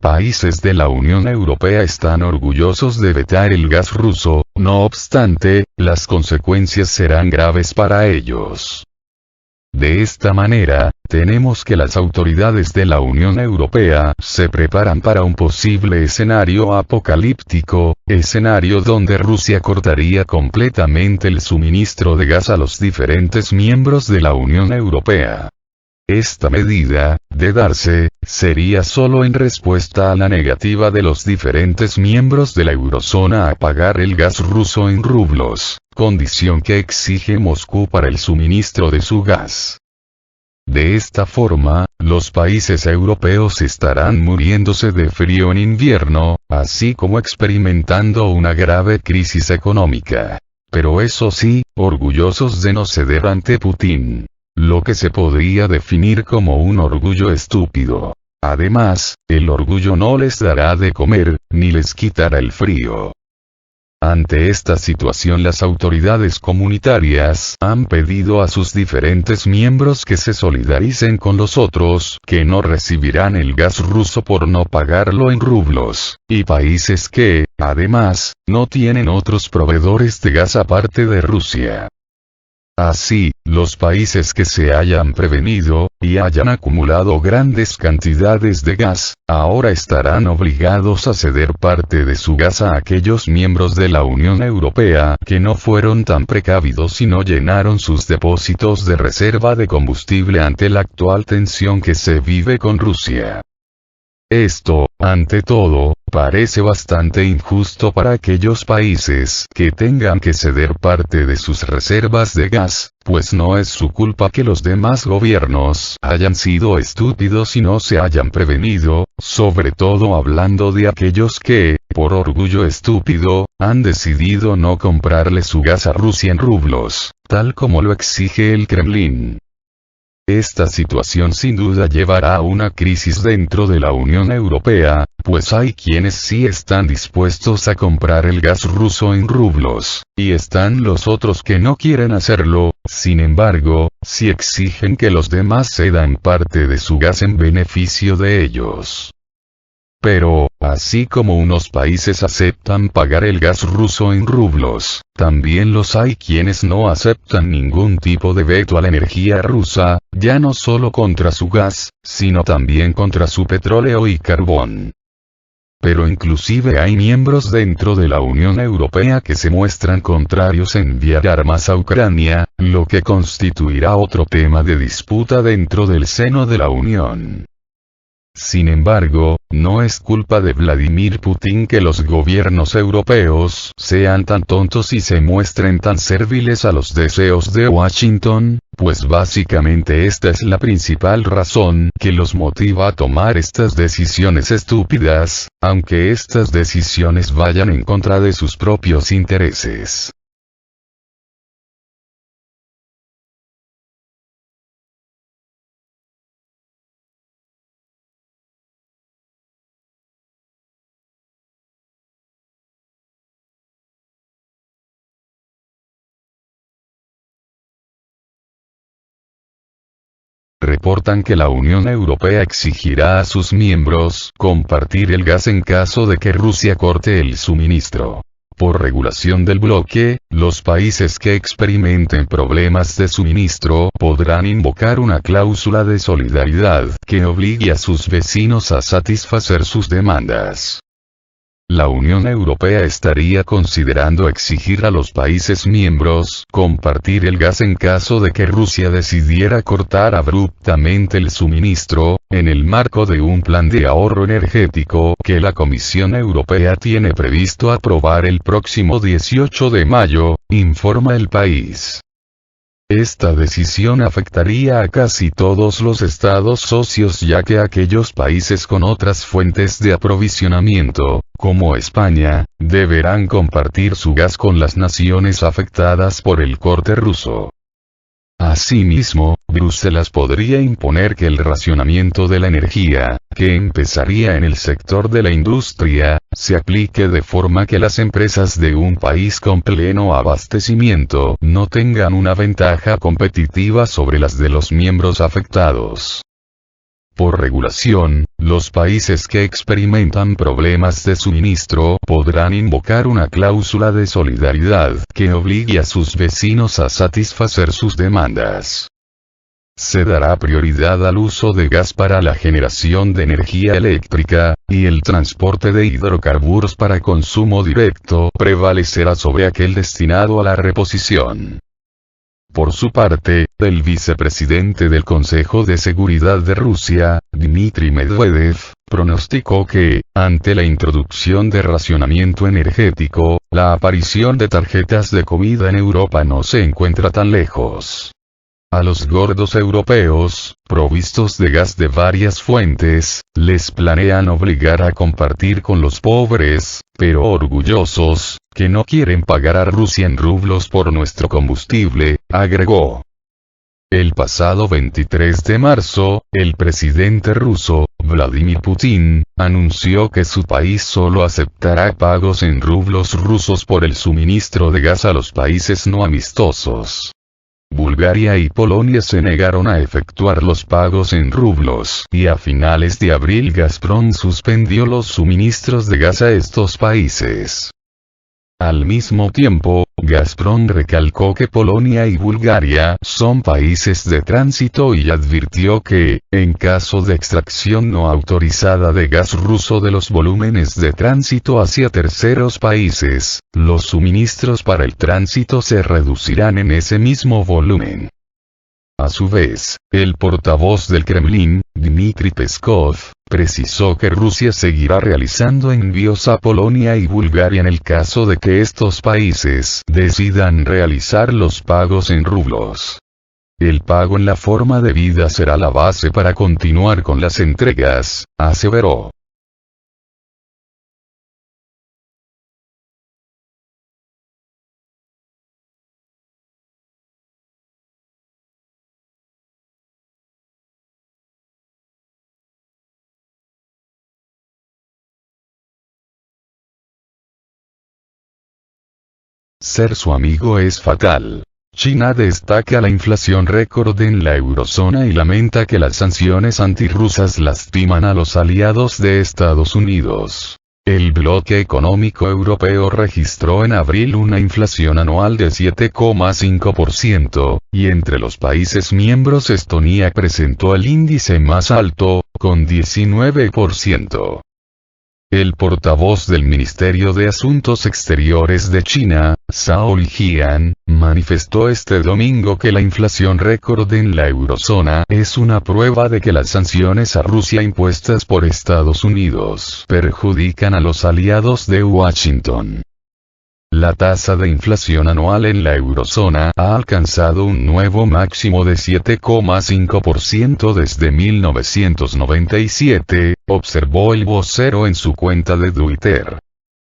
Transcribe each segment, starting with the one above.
países de la Unión Europea están orgullosos de vetar el gas ruso, no obstante, las consecuencias serán graves para ellos. De esta manera, tenemos que las autoridades de la Unión Europea se preparan para un posible escenario apocalíptico, escenario donde Rusia cortaría completamente el suministro de gas a los diferentes miembros de la Unión Europea. Esta medida, de darse, sería solo en respuesta a la negativa de los diferentes miembros de la eurozona a pagar el gas ruso en rublos, condición que exige Moscú para el suministro de su gas. De esta forma, los países europeos estarán muriéndose de frío en invierno, así como experimentando una grave crisis económica. Pero eso sí, orgullosos de no ceder ante Putin. Lo que se podría definir como un orgullo estúpido. Además, el orgullo no les dará de comer, ni les quitará el frío. Ante esta situación, las autoridades comunitarias han pedido a sus diferentes miembros que se solidaricen con los otros que no recibirán el gas ruso por no pagarlo en rublos, y países que, además, no tienen otros proveedores de gas aparte de Rusia. Así, los países que se hayan prevenido, y hayan acumulado grandes cantidades de gas, ahora estarán obligados a ceder parte de su gas a aquellos miembros de la Unión Europea que no fueron tan precavidos y no llenaron sus depósitos de reserva de combustible ante la actual tensión que se vive con Rusia. Esto, ante todo, parece bastante injusto para aquellos países que tengan que ceder parte de sus reservas de gas, pues no es su culpa que los demás gobiernos hayan sido estúpidos y no se hayan prevenido, sobre todo hablando de aquellos que, por orgullo estúpido, han decidido no comprarle su gas a Rusia en rublos, tal como lo exige el Kremlin. Esta situación sin duda llevará a una crisis dentro de la Unión Europea, pues hay quienes sí están dispuestos a comprar el gas ruso en rublos, y están los otros que no quieren hacerlo, sin embargo, sí exigen que los demás cedan parte de su gas en beneficio de ellos. Pero, así como unos países aceptan pagar el gas ruso en rublos, también los hay quienes no aceptan ningún tipo de veto a la energía rusa, ya no solo contra su gas, sino también contra su petróleo y carbón. Pero inclusive hay miembros dentro de la Unión Europea que se muestran contrarios a enviar armas a Ucrania, lo que constituirá otro tema de disputa dentro del seno de la Unión. Sin embargo, no es culpa de Vladimir Putin que los gobiernos europeos sean tan tontos y se muestren tan serviles a los deseos de Washington, pues básicamente esta es la principal razón que los motiva a tomar estas decisiones estúpidas, aunque estas decisiones vayan en contra de sus propios intereses. Reportan que la Unión Europea exigirá a sus miembros compartir el gas en caso de que Rusia corte el suministro. Por regulación del bloque, los países que experimenten problemas de suministro podrán invocar una cláusula de solidaridad que obligue a sus vecinos a satisfacer sus demandas. La Unión Europea estaría considerando exigir a los países miembros compartir el gas en caso de que Rusia decidiera cortar abruptamente el suministro, en el marco de un plan de ahorro energético que la Comisión Europea tiene previsto aprobar el próximo 18 de mayo, informa el país. Esta decisión afectaría a casi todos los estados socios, ya que aquellos países con otras fuentes de aprovisionamiento, como España, deberán compartir su gas con las naciones afectadas por el corte ruso. Asimismo, Bruselas podría imponer que el racionamiento de la energía, que empezaría en el sector de la industria, se aplique de forma que las empresas de un país con pleno abastecimiento no tengan una ventaja competitiva sobre las de los miembros afectados. Por regulación, los países que experimentan problemas de suministro podrán invocar una cláusula de solidaridad que obligue a sus vecinos a satisfacer sus demandas. Se dará prioridad al uso de gas para la generación de energía eléctrica, y el transporte de hidrocarburos para consumo directo prevalecerá sobre aquel destinado a la reposición. Por su parte, el vicepresidente del Consejo de Seguridad de Rusia, Dmitry Medvedev, pronosticó que, ante la introducción de racionamiento energético, la aparición de tarjetas de comida en Europa no se encuentra tan lejos. A los gordos europeos, provistos de gas de varias fuentes, les planean obligar a compartir con los pobres, pero orgullosos, que no quieren pagar a Rusia en rublos por nuestro combustible, agregó. El pasado 23 de marzo, el presidente ruso, Vladimir Putin, anunció que su país solo aceptará pagos en rublos rusos por el suministro de gas a los países no amistosos. Bulgaria y Polonia se negaron a efectuar los pagos en rublos, y a finales de abril Gazprom suspendió los suministros de gas a estos países. Al mismo tiempo, Gazprom recalcó que Polonia y Bulgaria son países de tránsito y advirtió que, en caso de extracción no autorizada de gas ruso de los volúmenes de tránsito hacia terceros países, los suministros para el tránsito se reducirán en ese mismo volumen. A su vez, el portavoz del Kremlin, Dmitry Peskov, precisó que Rusia seguirá realizando envíos a Polonia y Bulgaria en el caso de que estos países decidan realizar los pagos en rublos. El pago en la forma debida será la base para continuar con las entregas, aseveró. Ser su amigo es fatal. China destaca la inflación récord en la eurozona y lamenta que las sanciones antirrusas lastiman a los aliados de Estados Unidos. El bloque económico europeo registró en abril una inflación anual de 7,5%, y entre los países miembros Estonia presentó el índice más alto, con 19%. El portavoz del Ministerio de Asuntos Exteriores de China, Zhao Lijian, manifestó este domingo que la inflación récord en la eurozona es una prueba de que las sanciones a Rusia impuestas por Estados Unidos perjudican a los aliados de Washington. La tasa de inflación anual en la eurozona ha alcanzado un nuevo máximo de 7,5% desde 1997, observó el vocero en su cuenta de Twitter.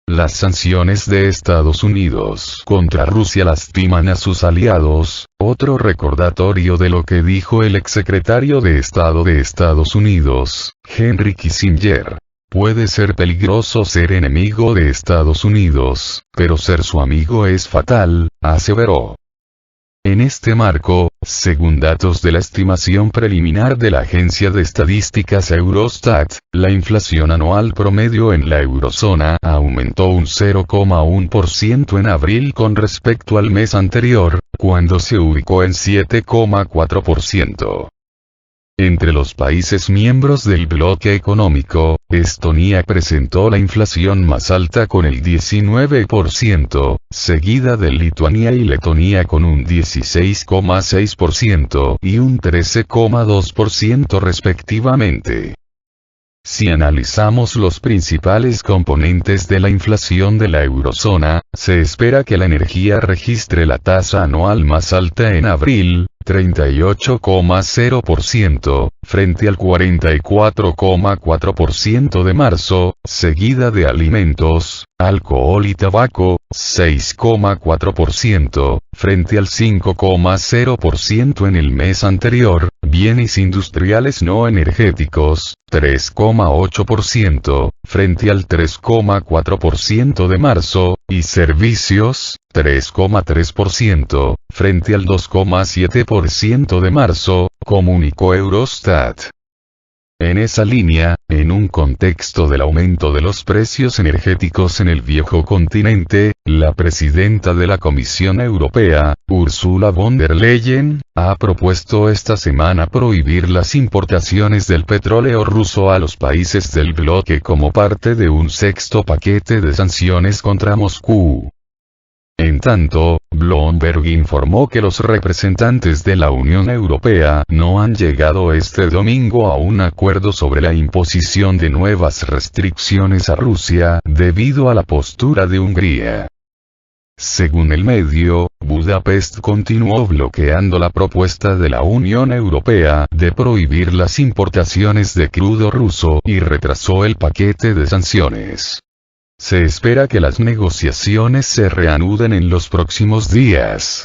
Las sanciones de Estados Unidos contra Rusia lastiman a sus aliados, otro recordatorio de lo que dijo el exsecretario de Estado de Estados Unidos, Henry Kissinger. Puede ser peligroso ser enemigo de Estados Unidos, pero ser su amigo es fatal, aseveró. En este marco, según datos de la estimación preliminar de la agencia de estadísticas Eurostat, la inflación anual promedio en la eurozona aumentó un 0,1% en abril con respecto al mes anterior, cuando se ubicó en 7,4%. Entre los países miembros del bloque económico, Estonia presentó la inflación más alta con el 19%, seguida de Lituania y Letonia con un 16,6% y un 13,2% respectivamente. Si analizamos los principales componentes de la inflación de la eurozona, se espera que la energía registre la tasa anual más alta en abril, 38,0%, frente al 44,4% de marzo, seguida de alimentos, alcohol y tabaco, 6,4%, frente al 5,0% en el mes anterior, bienes industriales no energéticos, 3,8%, frente al 3,4% de marzo, y servicios, 3,3%, frente al 2,7% de marzo, comunicó Eurostat. En esa línea, en un contexto del aumento de los precios energéticos en el viejo continente, la presidenta de la Comisión Europea, Ursula von der Leyen, ha propuesto esta semana prohibir las importaciones del petróleo ruso a los países del bloque como parte de un sexto paquete de sanciones contra Moscú. En tanto, Bloomberg informó que los representantes de la Unión Europea no han llegado este domingo a un acuerdo sobre la imposición de nuevas restricciones a Rusia, debido a la postura de Hungría. Según el medio, Budapest continuó bloqueando la propuesta de la Unión Europea de prohibir las importaciones de crudo ruso y retrasó el paquete de sanciones. Se espera que las negociaciones se reanuden en los próximos días.